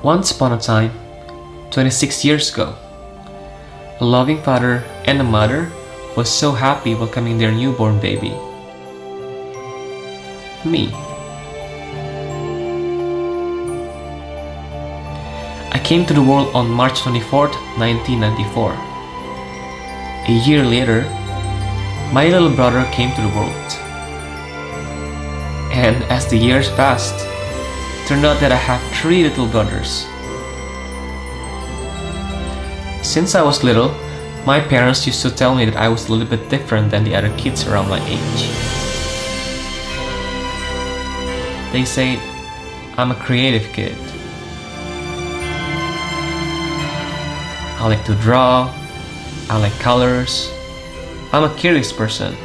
Once upon a time, 26 years ago, a loving father and a mother was so happy welcoming their newborn baby. Me. I came to the world on March 24th, 1994. A year later, my little brother came to the world. And as the years passed, it turned out that I have 3 little brothers. Since I was little, my parents used to tell me that I was a little bit different than the other kids around my age. They say I'm a creative kid. I like to draw, I like colors, I'm a curious person.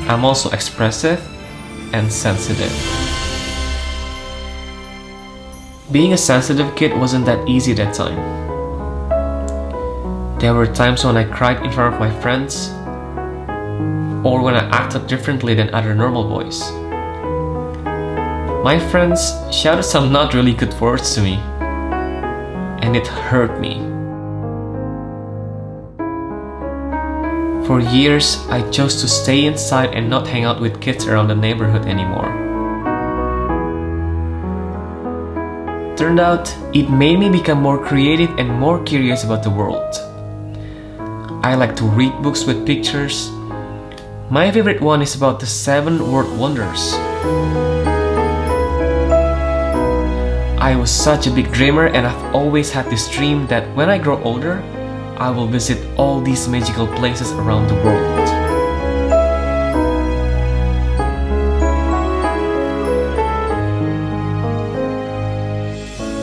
I'm also expressive and sensitive. Being a sensitive kid wasn't that easy that time. There were times when I cried in front of my friends, or when I acted differently than other normal boys. My friends shouted some not really good words to me, and it hurt me. For years, I chose to stay inside and not hang out with kids around the neighborhood anymore. Turned out, it made me become more creative and more curious about the world. I like to read books with pictures. My favorite one is about the 7 world wonders. I was such a big dreamer, and I've always had this dream that when I grow older, I will visit all these magical places around the world.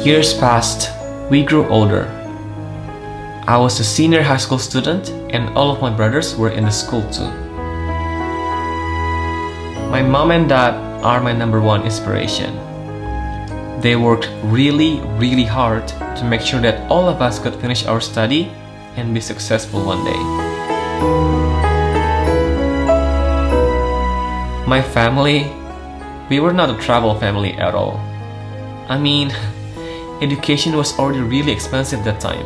Years passed, we grew older. I was a senior high school student, and all of my brothers were in the school too. My mom and dad are my #1 inspiration. They worked really hard to make sure that all of us could finish our study and be successful one day. My family, we were not a travel family at all. I mean, education was already really expensive that time.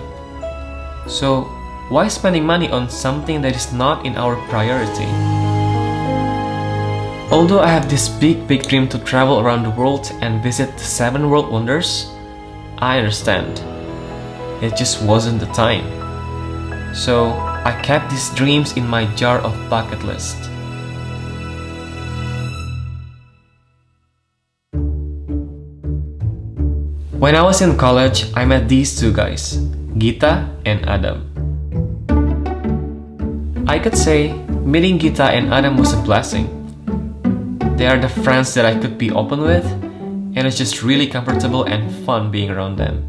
So why spending money on something that is not in our priority? Although I have this big dream to travel around the world and visit the 7 world wonders, I understand. It just wasn't the time. So I kept these dreams in my jar of bucket list. When I was in college, I met these 2 guys, Gita and Adam. I could say meeting Gita and Adam was a blessing. They are the friends that I could be open with, and it's just really comfortable and fun being around them.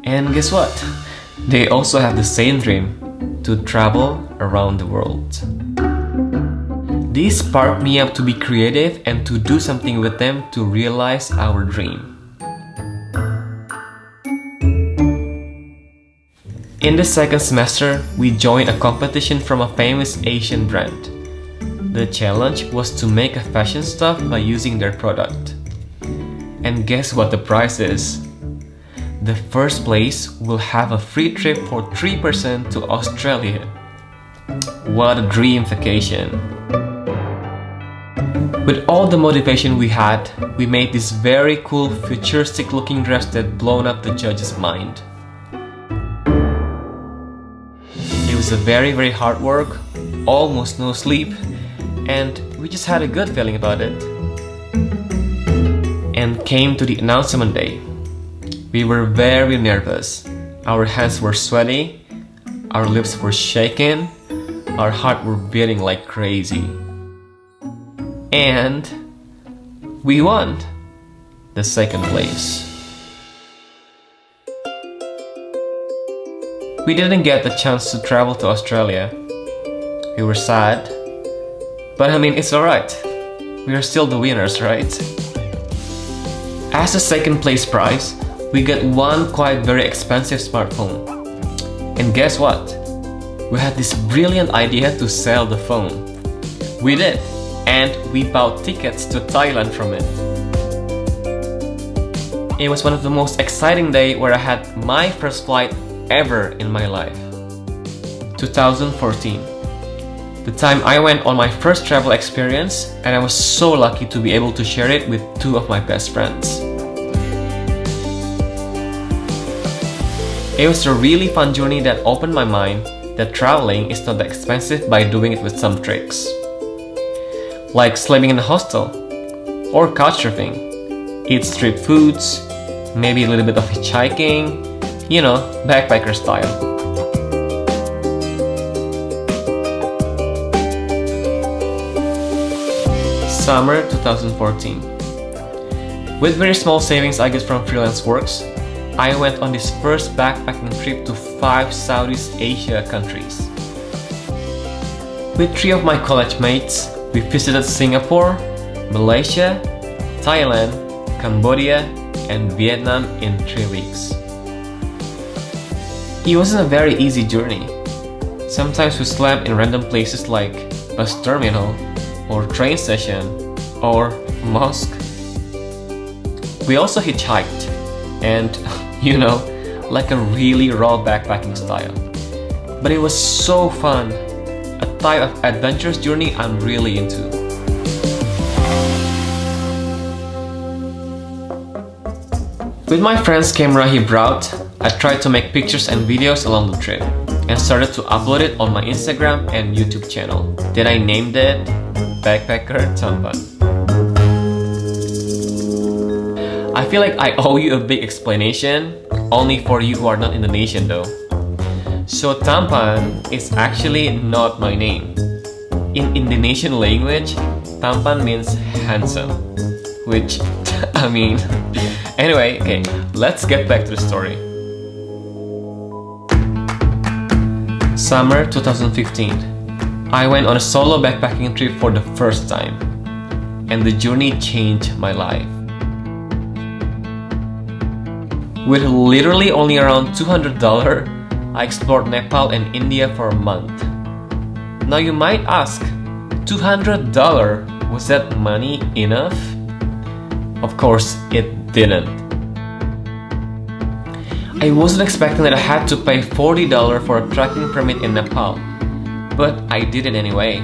And guess what? They also have the same dream, to travel around the world. These sparked me up to be creative and to do something with them to realize our dream. In the 2nd semester, we joined a competition from a famous Asian brand. The challenge was to make a fashion stuff by using their product. And guess what the prize is? The first place will have a free trip for 3 persons to Australia. What a dream vacation! With all the motivation we had, we made this very cool futuristic looking dress that blown up the judge's mind. It was a very hard work, almost no sleep, and we just had a good feeling about it. And came to the announcement day. We were very nervous. Our hands were sweaty, our lips were shaking, our hearts were beating like crazy. And we won the 2nd place. We didn't get the chance to travel to Australia. We were sad, but I mean, it's alright. We are still the winners, right? As a 2nd place prize, we got one quite very expensive smartphone. And guess what? We had this brilliant idea to sell the phone. We did, and we bought tickets to Thailand from it. It was one of the most exciting days where I had my first flight ever in my life. 2014. The time I went on my first travel experience, and I was so lucky to be able to share it with two of my best friends. It was a really fun journey that opened my mind that traveling is not that expensive by doing it with some tricks. Like sleeping in a hostel, or couchsurfing, eat street foods, maybe a little bit of hitchhiking, you know, backpacker style. Summer 2014. With very small savings I get from freelance works, I went on this first backpacking trip to 5 Southeast Asia countries. With 3 of my college mates, we visited Singapore, Malaysia, Thailand, Cambodia, and Vietnam in 3 weeks. It wasn't a very easy journey. Sometimes we slept in random places like bus terminal, or train station, or mosque. We also hitchhiked, and you know, like a really raw backpacking style. But it was so fun, a type of adventurous journey I'm really into. With my friend's camera he brought, I tried to make pictures and videos along the trip, and started to upload it on my Instagram and YouTube channel. Then I named it Backpacker Tampan. I feel like I owe you a big explanation, only for you who are not Indonesian though. So Tampan is actually not my name. In Indonesian language, Tampan means handsome, which, I mean... Anyway, okay, let's get back to the story. Summer 2015. I went on a solo backpacking trip for the first time, and the journey changed my life. With literally only around $200, I explored Nepal and India for a month. Now you might ask, $200, was that money enough? Of course, it didn't. I wasn't expecting that I had to pay $40 for a trekking permit in Nepal, but I did it anyway.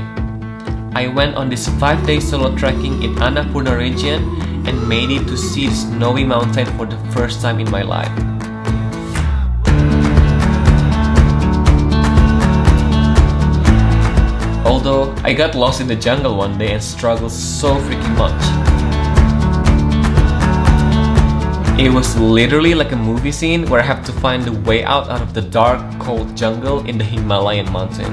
I went on this 5-day solo trekking in Annapurna region and made it to see the snowy mountain for the first time in my life. Although I got lost in the jungle one day and struggled so freaking much. It was literally like a movie scene where I have to find the way out of the dark, cold jungle in the Himalayan mountain.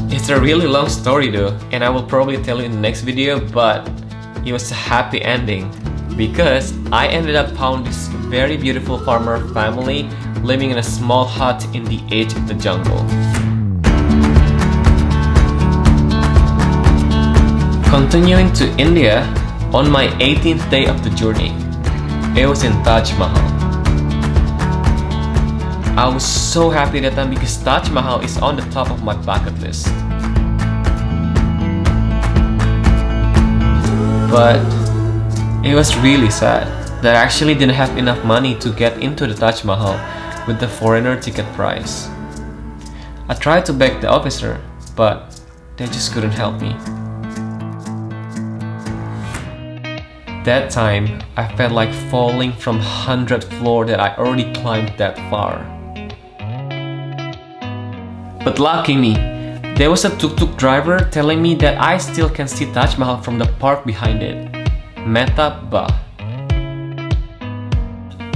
It's a really long story though, and I will probably tell you in the next video, but it was a happy ending because I ended up found this very beautiful farmer family living in a small hut in the edge of the jungle. Continuing to India, on my 18th day of the journey, it was in Taj Mahal. I was so happy that time because Taj Mahal is on the top of my bucket list. But it was really sad that I actually didn't have enough money to get into the Taj Mahal with the foreigner ticket price. I tried to beg the officer, but they just couldn't help me. That time, I felt like falling from 100th floor that I already climbed that far. But lucky me, there was a tuk-tuk driver telling me that I still can see Taj Mahal from the park behind it. Meta bah.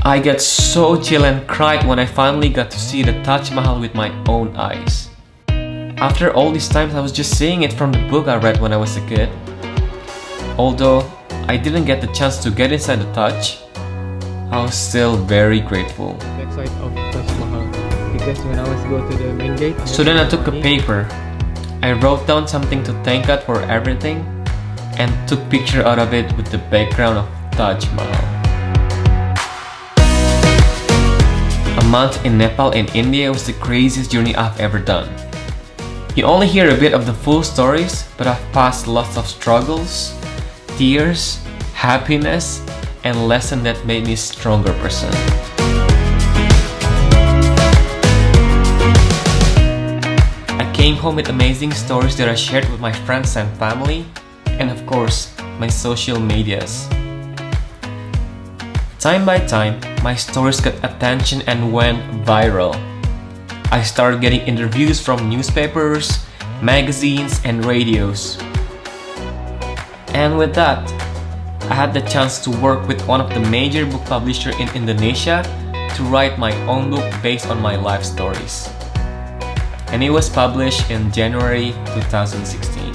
I got so chill and cried when I finally got to see the Taj Mahal with my own eyes. After all these times, I was just seeing it from the book I read when I was a kid. Although I didn't get the chance to get inside the Taj, I was still very grateful. Backside of Taj Mahal, because when I was go to the main gate. So then I took a paper. I wrote down something to thank God for everything, and took picture out of it with the background of Taj Mahal. A month in Nepal and India was the craziest journey I've ever done. You only hear a bit of the full stories, but I've passed lots of struggles, tears, happiness, and lessons that made me a stronger person. I came home with amazing stories that I shared with my friends and family, and of course, my social medias. Time by time, my stories got attention and went viral. I started getting interviews from newspapers, magazines, and radios. And with that, I had the chance to work with one of the major book publishers in Indonesia to write my own book based on my life stories. And it was published in January 2016.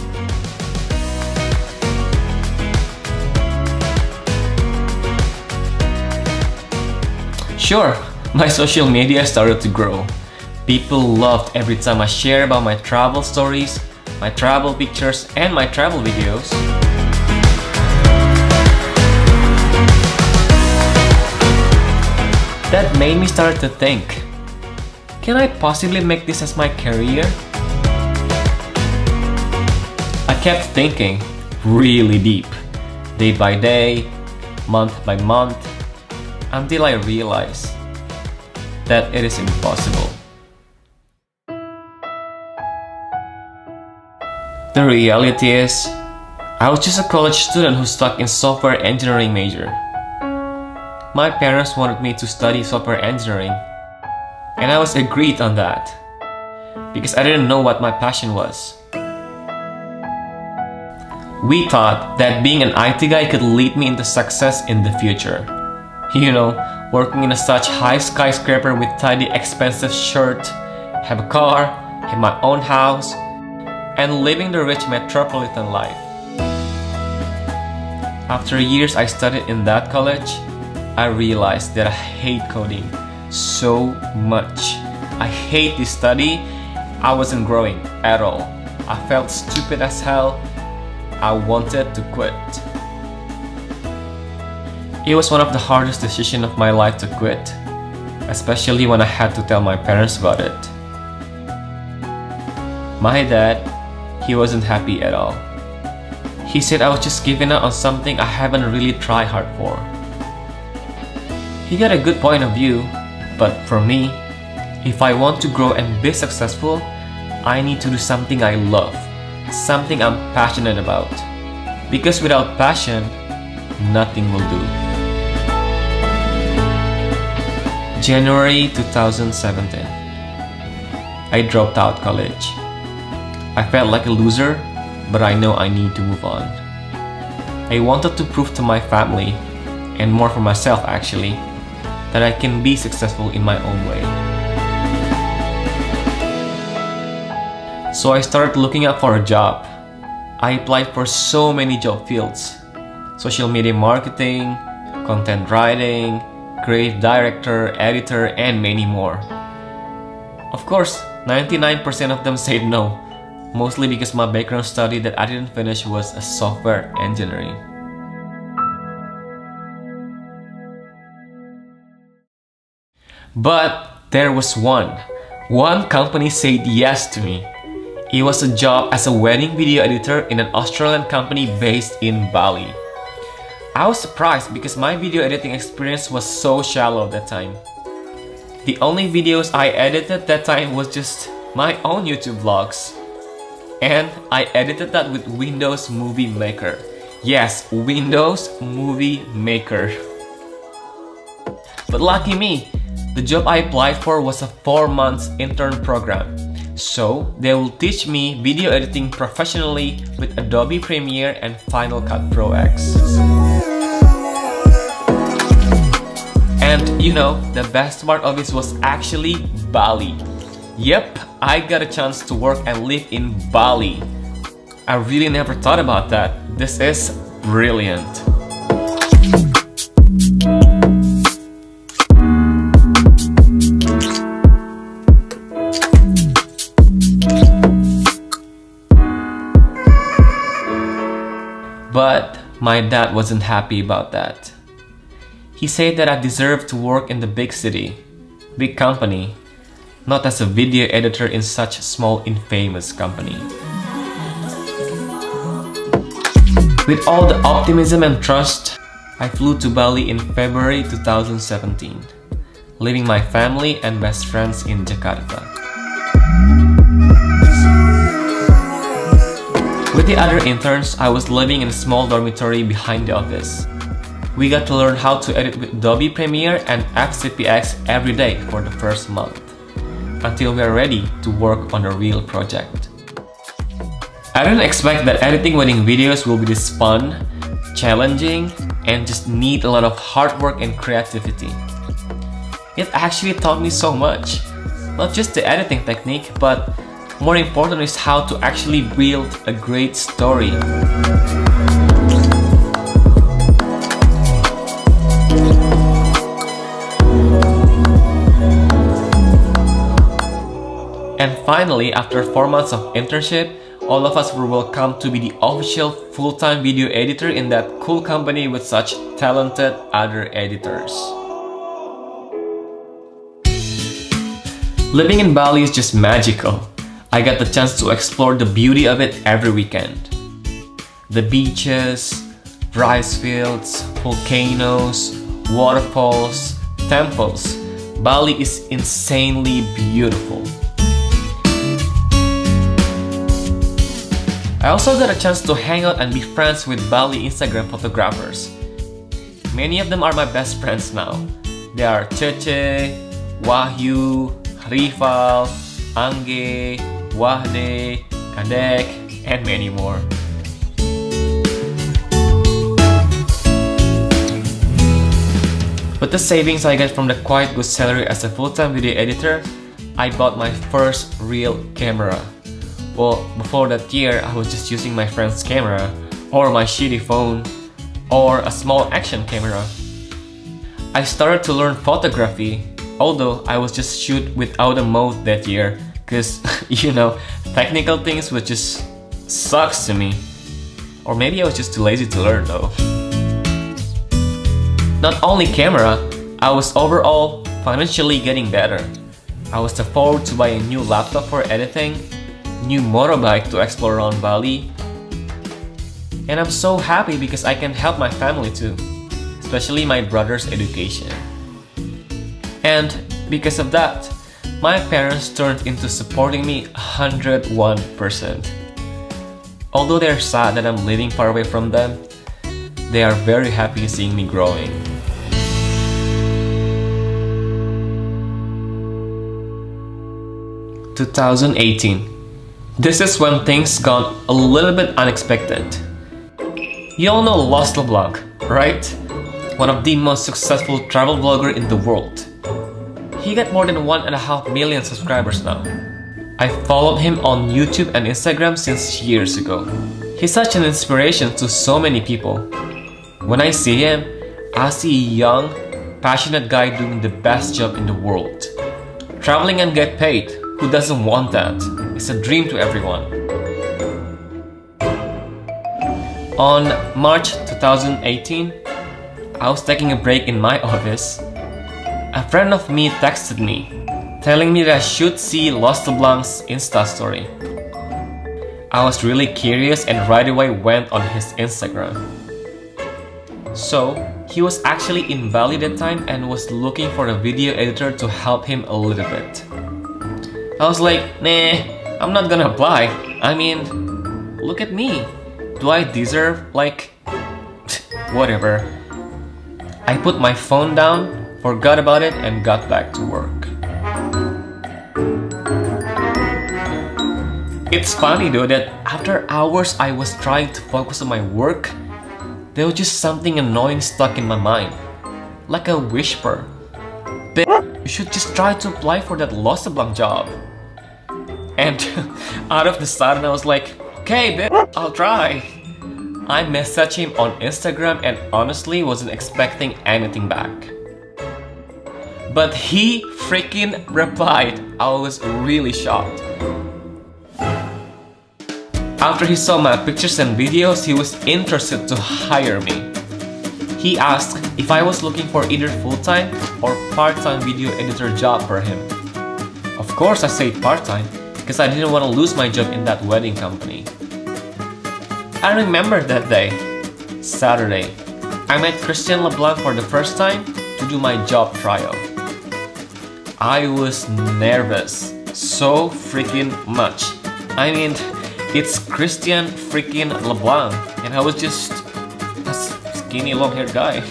Sure, my social media started to grow. People loved every time I share about my travel stories, my travel pictures, and my travel videos. That made me start to think, can I possibly make this as my career? I kept thinking really deep, day by day, month by month, until I realized that it is impossible. The reality is, I was just a college student who stuck in software engineering major. My parents wanted me to study software engineering, and I was agreed on that, because I didn't know what my passion was. We thought that being an IT guy could lead me into success in the future. You know, working in a such high skyscraper with tidy expensive shirt, have a car, have my own house, and living the rich metropolitan life. After years I studied in that college, I realized that I hate coding so much. I hate this study. I wasn't growing at all. I felt stupid as hell. I wanted to quit. It was one of the hardest decisions of my life to quit, especially when I had to tell my parents about it. My dad, he wasn't happy at all. He said I was just giving up on something I haven't really tried hard for. He got a good point of view, but for me, if I want to grow and be successful, I need to do something I love, something I'm passionate about. Because without passion, nothing will do. January 2017. I dropped out college. I felt like a loser, but I know I need to move on. I wanted to prove to my family, and more for myself actually, that I can be successful in my own way. So I started looking out for a job. I applied for so many job fields: social media marketing, content writing, creative director, editor, and many more. Of course, 99% of them said no, mostly because my background study that I didn't finish was a software engineering. But there was one company said yes to me. It was a job as a wedding video editor in an Australian company based in Bali. I was surprised because my video editing experience was so shallow that time. The only videos I edited that time was just my own YouTube vlogs. And I edited that with Windows Movie Maker. Yes, Windows Movie Maker. But lucky me, the job I applied for was a 4-month intern program. So they will teach me video editing professionally with Adobe Premiere and Final Cut Pro X. And you know, the best part of this was actually Bali. Yep, I got a chance to work and live in Bali. I really never thought about that. This is brilliant. But my dad wasn't happy about that. He said that I deserved to work in the big city, big company, not as a video editor in such a small infamous company. With all the optimism and trust, I flew to Bali in February 2017, leaving my family and best friends in Jakarta. With the other interns, I was living in a small dormitory behind the office. We got to learn how to edit with Adobe Premiere and FCPX every day for the first month, until we are ready to work on a real project. I didn't expect that editing wedding videos will be this fun, challenging, and just need a lot of hard work and creativity. It actually taught me so much, not just the editing technique, but more important is how to actually build a great story. And finally, after 4 months of internship, all of us were welcomed to be the official full-time video editor in that cool company with such talented other editors. Living in Bali is just magical. I got the chance to explore the beauty of it every weekend. The beaches, rice fields, volcanoes, waterfalls, temples. Bali is insanely beautiful. I also got a chance to hang out and be friends with Bali Instagram photographers. Many of them are my best friends now. They are Cece, Wahyu, Rival, Angge, Wahde, Kadek, and many more. With the savings I get from the quite good salary as a full-time video editor, I bought my first real camera. Well, before that year, I was just using my friend's camera, or my shitty phone, or a small action camera. I started to learn photography, although I was just shoot without a mode that year, cause you know, technical things would just sucks to me. Or maybe I was just too lazy to learn though. Not only camera, I was overall financially getting better. I was afforded to buy a new laptop for editing, new motorbike to explore around Bali, and I'm so happy because I can help my family too, especially my brother's education. And because of that, my parents turned into supporting me 101%. Although they're sad that I'm living far away from them, they are very happy seeing me growing. – 2018. This is when things got a little bit unexpected. You all know Lost Vlog, right? One of the most successful travel vlogger in the world. He got more than 1.5 million subscribers now. I followed him on YouTube and Instagram since years ago. He's such an inspiration to so many people. When I see him, I see a young, passionate guy doing the best job in the world. Traveling and get paid. Who doesn't want that? It's a dream to everyone. On March 2018, I was taking a break in my office. A friend of me texted me, telling me that I should see Lost Blanc's Insta story. I was really curious and right away went on his Instagram. So, he was actually in Bali that time and was looking for a video editor to help him a little bit. I was like, nah, I'm not gonna apply. I mean, look at me. Do I deserve, like, whatever. I put my phone down, forgot about it, and got back to work. It's funny though that after hours I was trying to focus on my work, there was just something annoying stuck in my mind. Like a whisper. You should just try to apply for that Lost Blanc job. And out of the sudden I was like, okay bitch, I'll try. I messaged him on Instagram and honestly wasn't expecting anything back. But he freaking replied. I was really shocked. After he saw my pictures and videos, he was interested to hire me. He asked if I was looking for either full-time or part-time video editor job for him. Of course I said part-time, because I didn't want to lose my job in that wedding company. I remember that day, Saturday. I met Christian LeBlanc for the first time to do my job trial. I was nervous, so freaking much. I mean, it's Christian freaking LeBlanc, and I was just a skinny long-haired guy.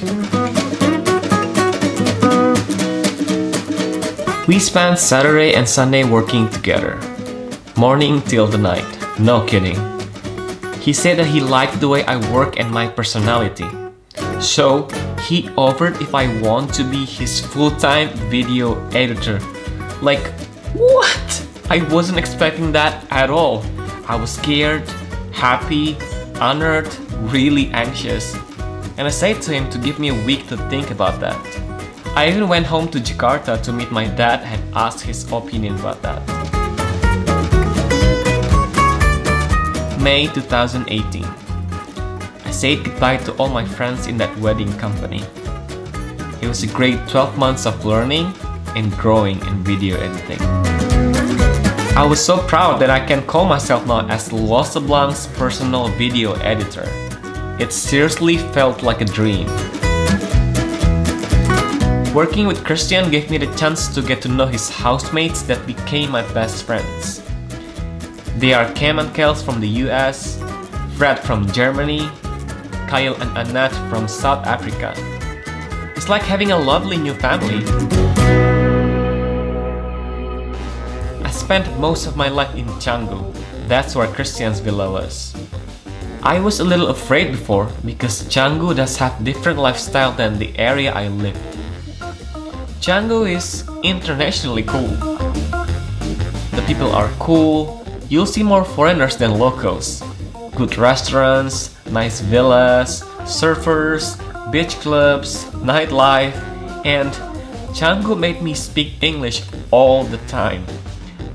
We spent Saturday and Sunday working together, morning till the night, no kidding. He said that he liked the way I work and my personality. So, he offered if I want to be his full-time video editor. Like, what? I wasn't expecting that at all. I was scared, happy, honored, really anxious. And I said to him to give me a week to think about that. I even went home to Jakarta to meet my dad and ask his opinion about that. May 2018. I said goodbye to all my friends in that wedding company. It was a great 12 months of learning and growing in video editing. I was so proud that I can call myself now as Los LeBlanc's personal video editor. It seriously felt like a dream. Working with Christian gave me the chance to get to know his housemates that became my best friends. They are Cam and Kels from the US, Fred from Germany, Kyle and Annette from South Africa. It's like having a lovely new family. I spent most of my life in Canggu. That's where Christian's villa was. I was a little afraid before because Canggu does have different lifestyle than the area I lived. Canggu is internationally cool. The people are cool. You'll see more foreigners than locals. Good restaurants, nice villas, surfers, beach clubs, nightlife, and Canggu made me speak English all the time.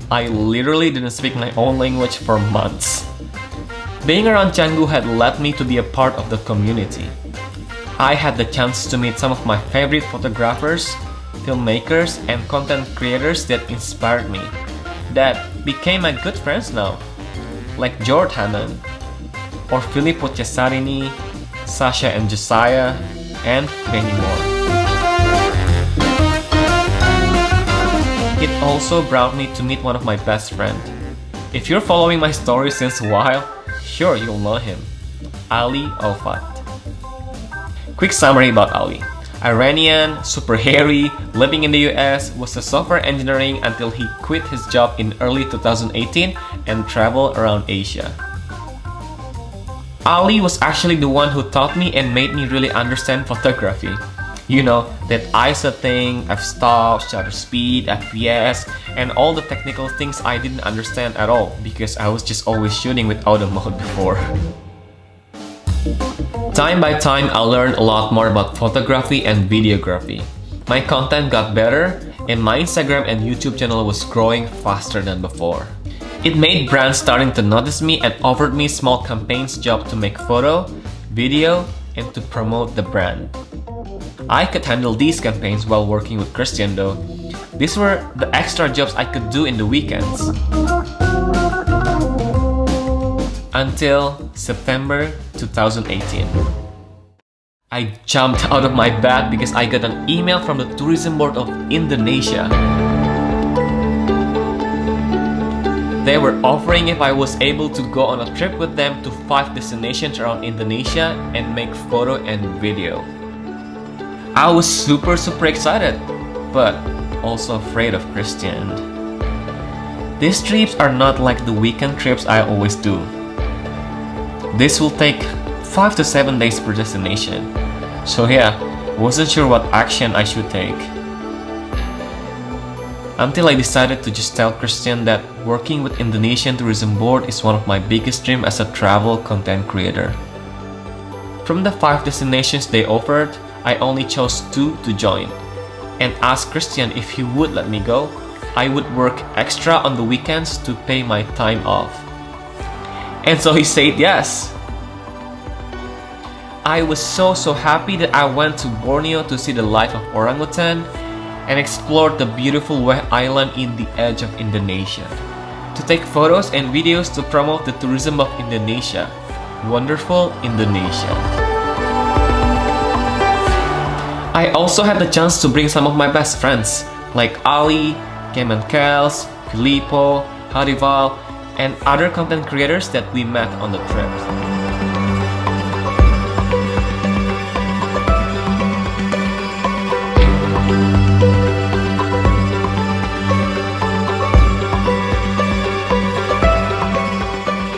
I literally didn't speak my own language for months. Being around Canggu had led me to be a part of the community. I had the chance to meet some of my favorite photographers, filmmakers, and content creators that inspired me, that became my good friends now, like George Hannon, or Filippo Cesarini, Sasha and Josiah, and many more. It also brought me to meet one of my best friends. If you're following my story since a while, sure you'll know him, Ali Ofat. Quick summary about Ali. Iranian, super hairy, living in the US, was a software engineering until he quit his job in early 2018 and traveled around Asia. Ali was actually the one who taught me and made me really understand photography. You know, that ISO thing, f-stop, shutter speed, FPS, and all the technical things I didn't understand at all because I was just always shooting with auto mode before. Time by time, I learned a lot more about photography and videography. My content got better, and my Instagram and YouTube channel was growing faster than before. It made brands starting to notice me and offered me small campaigns job to make photo, video, and to promote the brand. I could handle these campaigns while working with Christian though. These were the extra jobs I could do in the weekends. Until September 2018. I jumped out of my bed because I got an email from the Tourism Board of Indonesia. They were offering if I was able to go on a trip with them to 5 destinations around Indonesia and make photo and video. I was super excited, but also afraid of Christian. These trips are not like the weekend trips I always do. This will take 5 to 7 days per destination. So yeah, wasn't sure what action I should take. Until I decided to just tell Christian that working with Indonesian Tourism Board is one of my biggest dreams as a travel content creator. From the 5 destinations they offered, I only chose 2 to join, and asked Christian if he would let me go. I would work extra on the weekends to pay my time off. And so he said yes. I was so happy that I went to Borneo to see the life of orangutan, and explored the beautiful Weh Island in the edge of Indonesia. To take photos and videos to promote the tourism of Indonesia. Wonderful Indonesia. I also had the chance to bring some of my best friends like Ali, Cam and Kels, Filippo, Harival, and other content creators that we met on the trip.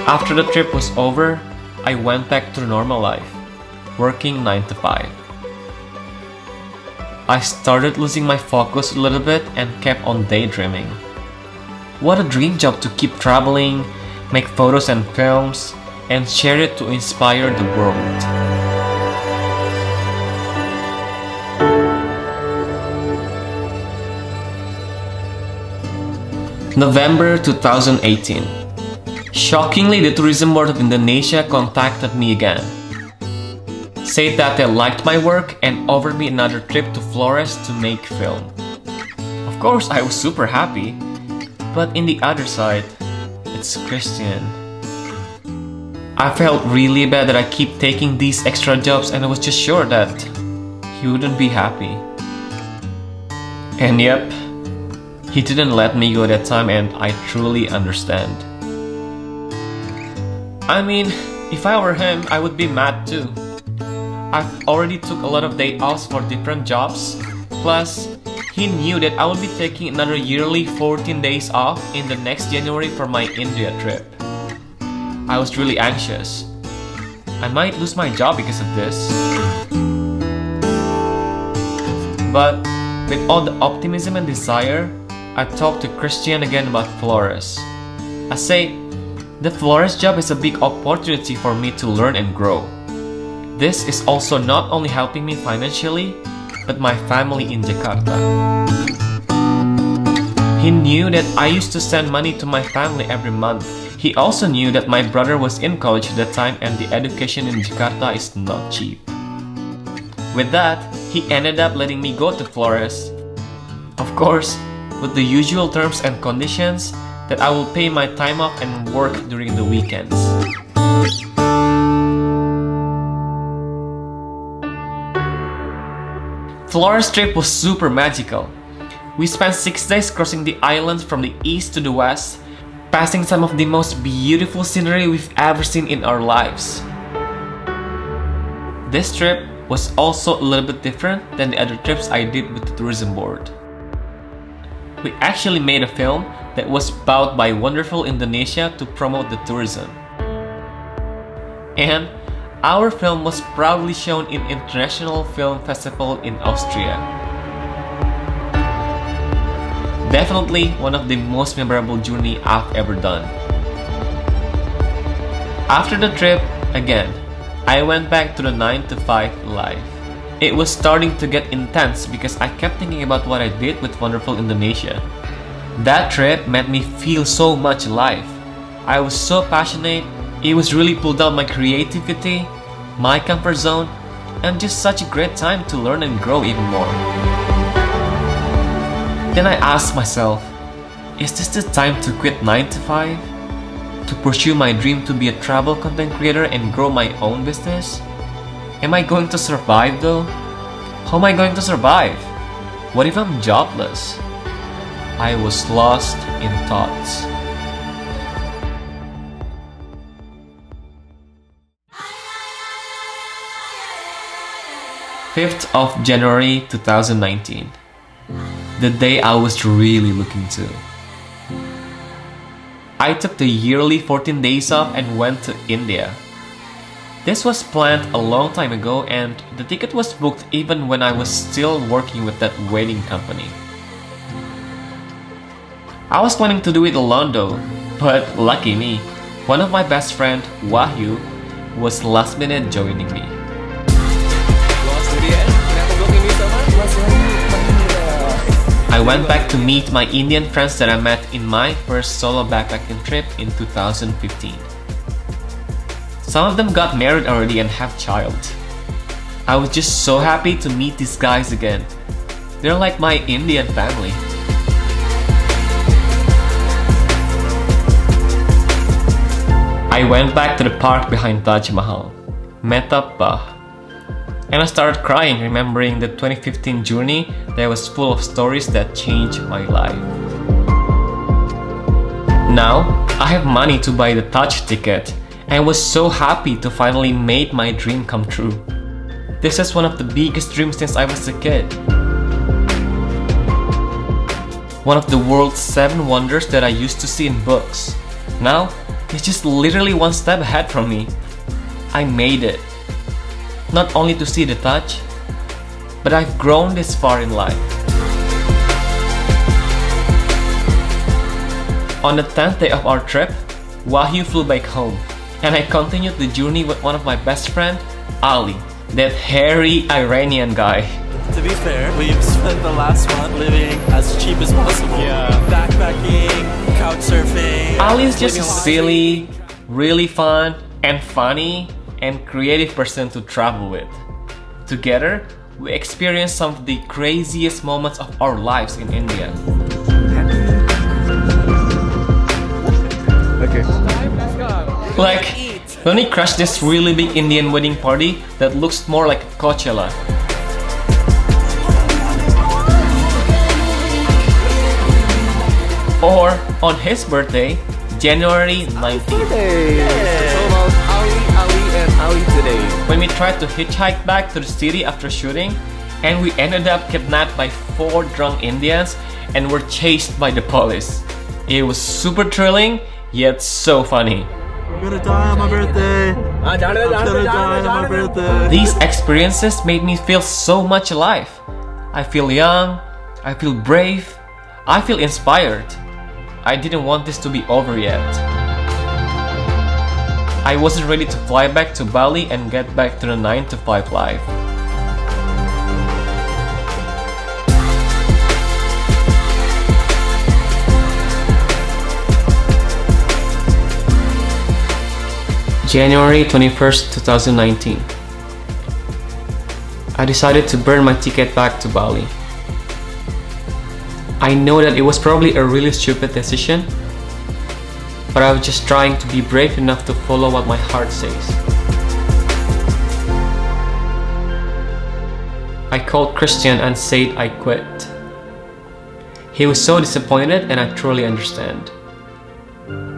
After the trip was over, I went back to normal life, working 9 to 5. I started losing my focus a little bit and kept on daydreaming. What a dream job to keep traveling, make photos and films, and share it to inspire the world. November 2018. Shockingly, the tourism board of Indonesia contacted me again. Said that they liked my work and offered me another trip to Flores to make film. Of course, I was super happy. But in the other side, it's Christian. I felt really bad that I keep taking these extra jobs and I was just sure that he wouldn't be happy. And yep, he didn't let me go that time and I truly understand. I mean, if I were him, I would be mad too. I've already took a lot of day offs for different jobs, plus he knew that I would be taking another yearly 14 days off in the next January for my India trip. I was really anxious. I might lose my job because of this. But with all the optimism and desire, I talked to Christian again about Flores. I say, the Flores job is a big opportunity for me to learn and grow. This is also not only helping me financially, but my family in Jakarta. He knew that I used to send money to my family every month. He also knew that my brother was in college at that time and the education in Jakarta is not cheap. With that, he ended up letting me go to Flores. Of course, with the usual terms and conditions, that I will pay my time off and work during the weekends. Flores trip was super magical. We spent 6 days crossing the islands from the east to the west, passing some of the most beautiful scenery we've ever seen in our lives. This trip was also a little bit different than the other trips I did with the tourism board. We actually made a film that was bought by Wonderful Indonesia to promote the tourism. And our film was proudly shown in International Film Festival in Austria. Definitely one of the most memorable journey I've ever done. After the trip, again, I went back to the 9 to 5 life. It was starting to get intense because I kept thinking about what I did with Wonderful Indonesia. That trip made me feel so much alive. I was so passionate, it was really pulled out my creativity, my comfort zone, and just such a great time to learn and grow even more. Then I asked myself, is this the time to quit 9 to 5? To pursue my dream to be a travel content creator and grow my own business? Am I going to survive though? How am I going to survive? What if I'm jobless? I was lost in thoughts. 5th of January 2019. The day I was really looking to. I took the yearly 14 days off and went to India. This was planned a long time ago and the ticket was booked even when I was still working with that wedding company. I was planning to do it alone though, but lucky me, one of my best friend, Wahyu, was last minute joining me. I went back to meet my Indian friends that I met in my first solo backpacking trip in 2015. Some of them got married already and have child. I was just so happy to meet these guys again. They're like my Indian family. I went back to the park behind Taj Mahal, met up Bah, and I started crying remembering the 2015 journey that was full of stories that changed my life. Now, I have money to buy the Taj ticket and was so happy to finally make my dream come true. This is one of the biggest dreams since I was a kid. One of the world's 7 wonders that I used to see in books. Now, it's just literally one step ahead from me. I made it. Not only to see the Taj, but I've grown this far in life. On the 10th day of our trip, Wahyu flew back home, and I continued the journey with one of my best friends, Ali, that hairy Iranian guy. To be fair, we've spent the last month living as cheap as possible. Yeah. Backpacking, couch surfing. Ali is just a silly, really fun, and funny, and creative person to travel with. Together, we experienced some of the craziest moments of our lives in India. Okay. Like, when we crashed this really big Indian wedding party that looks more like a Coachella. Or on his birthday, January 19th. When we tried to hitchhike back to the city after shooting, and we ended up kidnapped by 4 drunk Indians and were chased by the police. It was super thrilling, yet so funny. I'm gonna die on my birthday. I'm gonna die on my birthday. These experiences made me feel so much alive. I feel young, I feel brave, I feel inspired. I didn't want this to be over yet. I wasn't ready to fly back to Bali and get back to the 9 to 5 life. January 21st, 2019. I decided to burn my ticket back to Bali. I know that it was probably a really stupid decision, but I was just trying to be brave enough to follow what my heart says. I called Christian and said I quit. He was so disappointed, and I truly understand.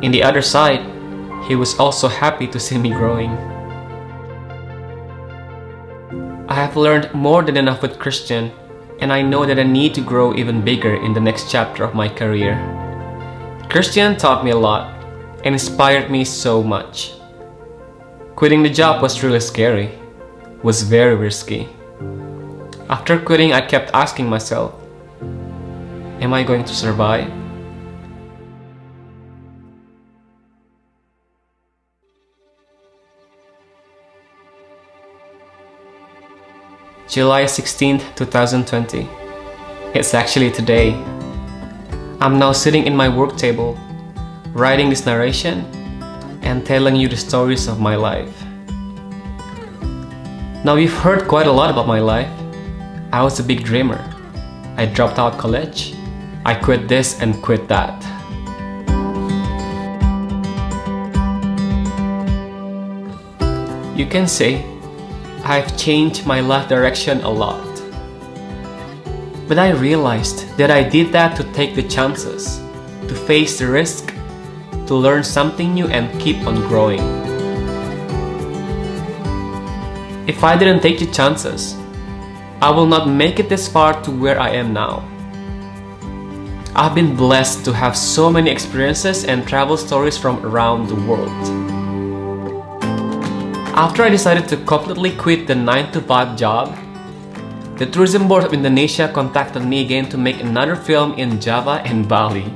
In the other side, he was also happy to see me growing. I have learned more than enough with Christian, and I know that I need to grow even bigger in the next chapter of my career. Christian taught me a lot and inspired me so much. Quitting the job was really scary, was very risky. After quitting, I kept asking myself, am I going to survive? July 16th, 2020. It's actually today. I'm now sitting in my work table, writing this narration and telling you the stories of my life. Now, you've heard quite a lot about my life. I was a big dreamer. I dropped out college. I quit this and quit that. You can say I've changed my life direction a lot. But I realized that I did that to take the chances, to face the risk, to learn something new and keep on growing. If I didn't take the chances, I will not make it this far to where I am now. I've been blessed to have so many experiences and travel stories from around the world. After I decided to completely quit the 9 to 5 job, the Tourism Board of Indonesia contacted me again to make another film in Java and Bali.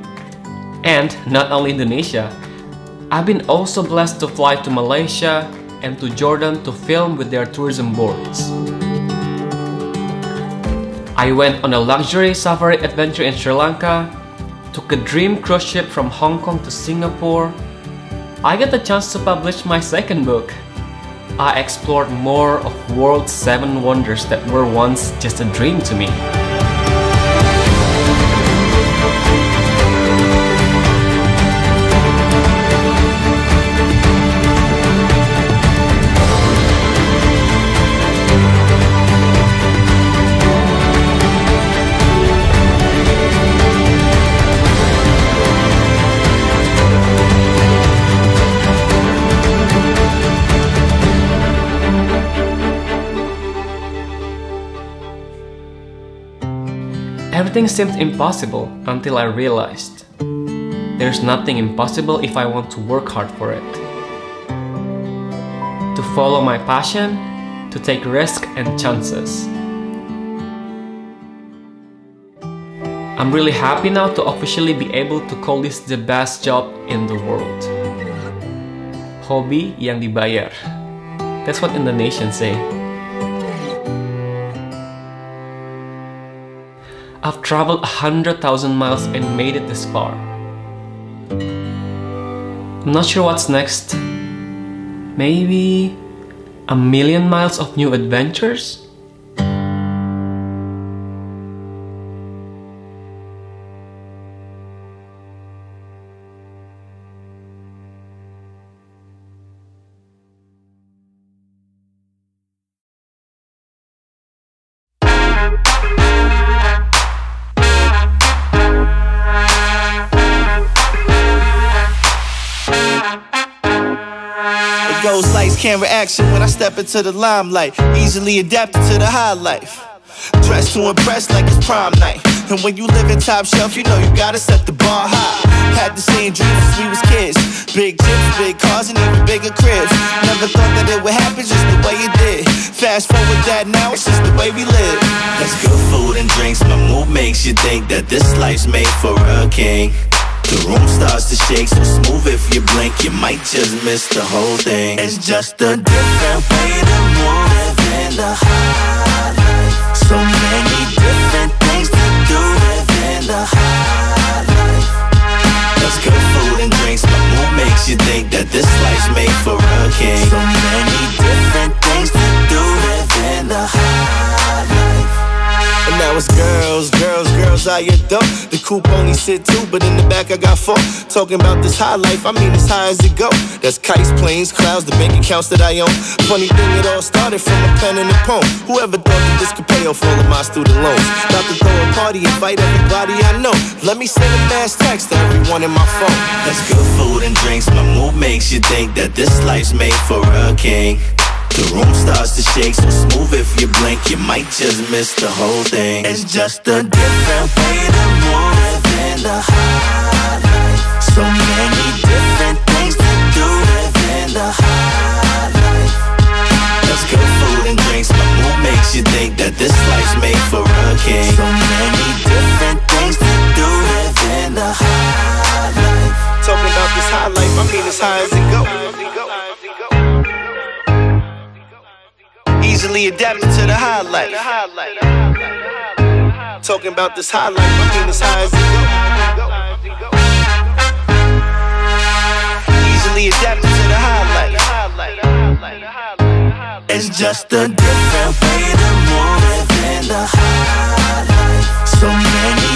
And not only Indonesia, I've been also blessed to fly to Malaysia and to Jordan to film with their tourism boards. I went on a luxury safari adventure in Sri Lanka, took a dream cruise ship from Hong Kong to Singapore. I got the chance to publish my second book. I explored more of world's 7 wonders that were once just a dream to me. Everything seemed impossible until I realized there's nothing impossible if I want to work hard for it. To follow my passion, to take risks and chances. I'm really happy now to officially be able to call this the best job in the world. Hobi yang dibayar. That's what Indonesians say. I've traveled 100,000 miles and made it this far. I'm not sure what's next. Maybe 1,000,000 miles of new adventures? Goes lights, camera action when I step into the limelight. Easily adapted to the high life. Dressed to impress like it's prom night. And when you live in top shelf, you know you gotta set the bar high. Had the same dreams since we was kids. Big trips, big cars, and even bigger cribs. Never thought that it would happen just the way it did. Fast forward that now, it's just the way we live. That's good food and drinks, my mood makes you think that this life's made for a king. The room starts to shake, so smooth if you blink, you might just miss the whole thing. It's just a different way to move, living the high life. So many different things to do, living the high life. That's good food and drinks, my mood makes you think that this life's made for a king. So many different things to do, living the high life. And now it's girls, girls, girls I adore. The coupe only sit two, but in the back I got four. Talking about this high life, I mean as high as it go. That's kites, planes, clouds, the bank accounts that I own. Funny thing, it all started from a pen and a poem. Whoever thought that this could pay off all of my student loans? About to throw a party, invite everybody I know. Let me send a mass text to everyone in my phone. That's good food and drinks, my mood makes you think that this life's made for a king. The room starts to shake, so smooth if you blink, you might just miss the whole thing. It's just a different way to move, living the high life. So many different things to do, living the high life. That's good food and drinks, my mood makes you think that this life's made for a king. So many different things to do, living the high life. Talking about this high life, I mean as high as it go. Easily adapted to the high life. Talking about this high life, I mean as high as it go. Easily adapted to the high life. It's just a different way to move, living the high life. So many